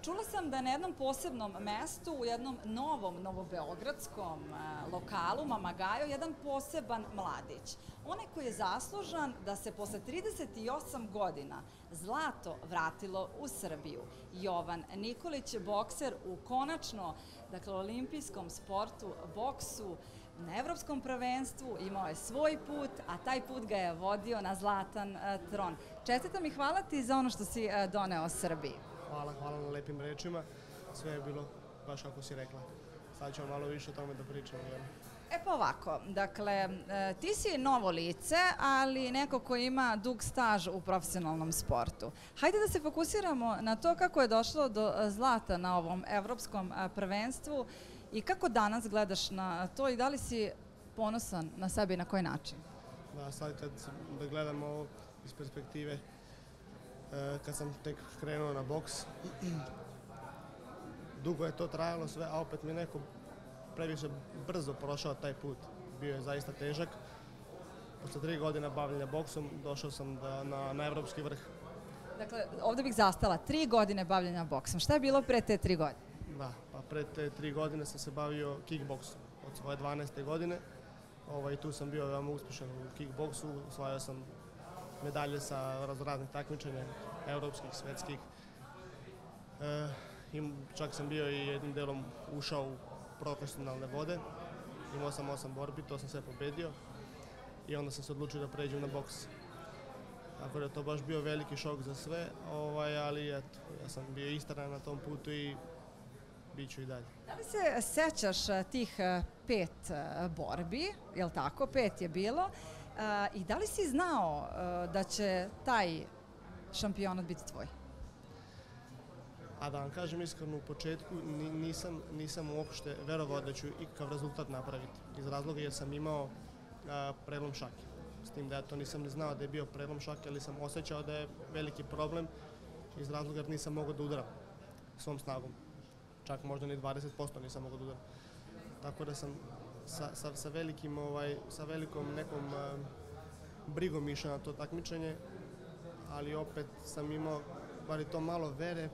Čula sam da je na jednom posebnom mestu, u jednom novom novobeogradskom lokalu Mamagajo, jedan poseban mladić. Onaj koji je zaslužan da se posle 38 godina zlato vratilo u Srbiju. Jovan Nikolić, bokser u konačno, dakle, olimpijskom sportu, boksu, na evropskom prvenstvu, imao je svoj put, a taj put ga je vodio na zlatan tron. Čestitam i hvala ti za ono što si doneo Srbiji. Hvala na lepim rečima. Sve je bilo baš kako si rekla. Sad ćemo malo više o tome da pričamo. E pa ovako, dakle, ti si novo lice, ali neko ko ima dug staž u profesionalnom sportu. Hajde da se fokusiramo na to kako je došlo do zlata na ovom evropskom prvenstvu i kako danas gledaš na to i da li si ponosan na sebe i na koji način? Da, sad kad gledam ovo iz perspektive kad sam tek krenuo na boks, dugo je to trajalo sve, a opet mi neko previše brzo prošao taj put. Bio je zaista težak. Posle 3 godine bavljenja boksom došao sam na evropski vrh. Dakle, ovde bih zastala, 3 godine bavljenja boksom. Šta je bilo pre te 3 godine? Da, pa pre te 3 godine sam se bavio kickboksom od svoje 12. godine. Tu sam bio veoma uspešan u kickboksu, osvajao sam medalje sa raznih takmičenja, evropskih, svetskih. Čak sam bio i jednim delom ušao u profesionalne vode. Imao sam 8 borbi, to sam sve pobedio i onda sam se odlučio da pređem na boks. Tako da je to baš bio veliki šok za sve, ali eto, ja sam bio istrajan na tom putu i bit ću i dalje. Da li se sećaš tih 5 borbi, je li tako? 5 je bilo. I da li si znao da će taj šampionat biti tvoj? A da vam kažem iskreno, u početku nisam uopšte verovao da ću ikakav rezultat napraviti. Iz razloga jer sam imao prelom šake. S tim da ja to nisam ni znao da je bio prelom šake, ali sam osjećao da je veliki problem iz razloga jer nisam mogao da udaram svom snagom. Čak možda ni 20% nisam mogao da udaram. Tako da sam sa velikom nekom brigom išao na to takmičenje, ali opet sam imao bar i to malo vere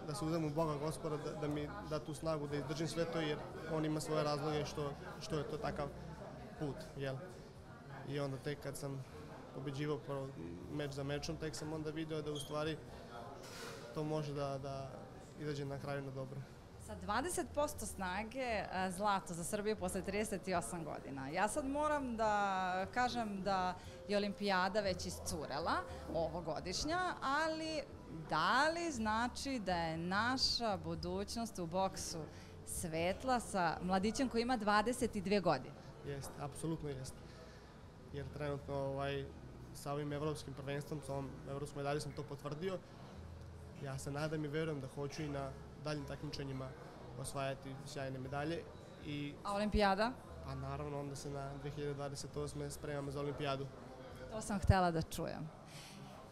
da se uzem u Boga Gospoda, da mi da tu snagu da izdržim sve to, jer on ima svoje razloge što je to takav put, jel? I onda tek kad sam pobeđivao meč za mečom, tek sam onda video da u stvari to može da izađe na kraju na dobro. Sa 20% snage zlato za Srbiju posle 38 godina. Ja sad moram da kažem da je olimpijada već iscurela, ovogodišnja, ali da li znači da je naša budućnost u boksu svetla sa mladićem koji ima 22 godine? Jeste, apsolutno jeste. Jer trenutno sa ovim evropskim prvenstvom, sa ovom evropskom medalju sam to potvrdio. Ja se nadam i verujem da hoću i na daljim takmičenjima osvajati sjajne medalje. A olimpijada? Pa naravno, onda se na 2028. spremamo za olimpijadu. To sam htela da čujem.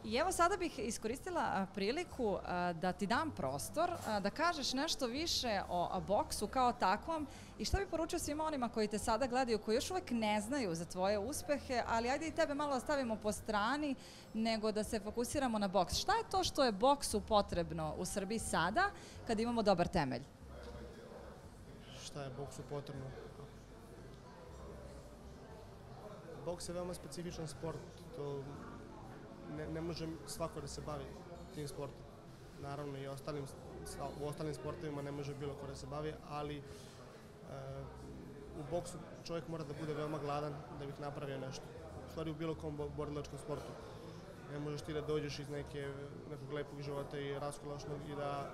I evo sada bih iskoristila priliku da ti dam prostor, da kažeš nešto više o boksu kao takvom i šta bi poručio svima onima koji te sada gledaju, koji još uvek ne znaju za tvoje uspehe, ali ajde i tebe malo da stavimo po strani, nego da se fokusiramo na boks. Šta je to što je boksu potrebno u Srbiji sada, kad imamo dobar temelj? Šta je boksu potrebno? Boks je veoma specifičan sport. Ne može svako da se bavi tim sportom. Naravno i u ostalim sportovima ne može bilo ko da se bavi, ali u boksu čovjek mora da bude veoma gladan da bih napravio nešto. U stvari u bilo kom borilačkom sportu. Ne možeš ti da dođeš iz nekog lepog života i raskolašnog i da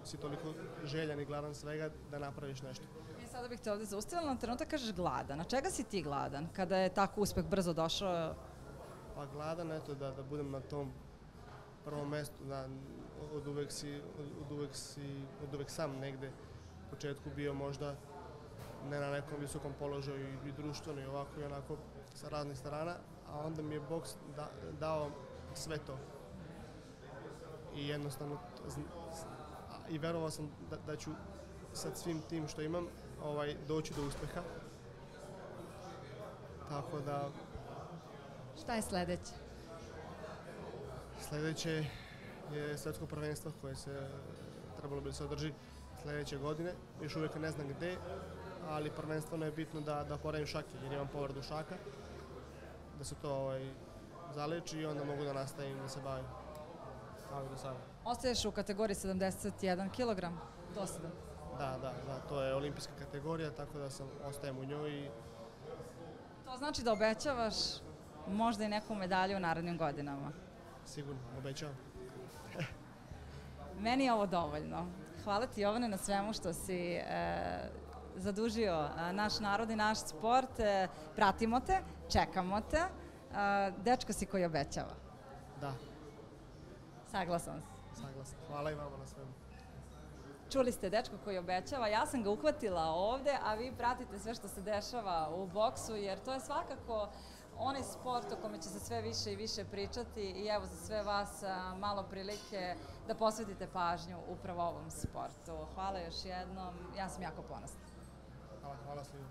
si toliko željan i gladan svega da napraviš nešto. Sada bih te ovde zaustavila, na trenutak kažeš gladan. A čega si ti gladan kada je tako uspeh brzo došao? Pa gladan, eto, da budem na tom prvom mestu, od uvek sam negde u početku bio možda ne na nekom visokom položaju i društveno i ovako i onako sa raznih strana, a onda mi je boks dao sve to. I jednostavno, i verovao sam da ću sa svim tim što imam doći do uspeha. Tako da... Šta je sledeće? Sledeće je svetsko prvenstvo koje se trebalo bi da se održi sledeće godine. Još uvijek ne znam gde, ali prvenstveno je bitno da poravim šake jer imam povredu šaka, da se to zaleči i onda mogu da nastavim da se bavim kao i do sada. Ostaješ u kategoriji 71 kg, dosadan. Da, to je olimpijska kategorija, tako da ostajem u njoj i To znači da obećavaš možda i neku medalju u narednim godinama. sigurno obećavam. Meni je ovo dovoljno. Hvala ti, Jovane, na svemu što si zadužio naš narod i naš sport. Pratimo te, čekamo te. Dečko si koji obećava. Da, Saglasan si. saglasan. Hvala i vama na svemu. Čuli ste dečko koji obećava, ja sam ga uhvatila ovde, a vi pratite sve što se dešava u boksu, jer to je svakako onaj sport o kome će se sve više i više pričati i evo za sve vas malo prilike da posvetite pažnju upravo ovom sportu. Hvala još jednom, ja sam jako ponosna. Hvala svima.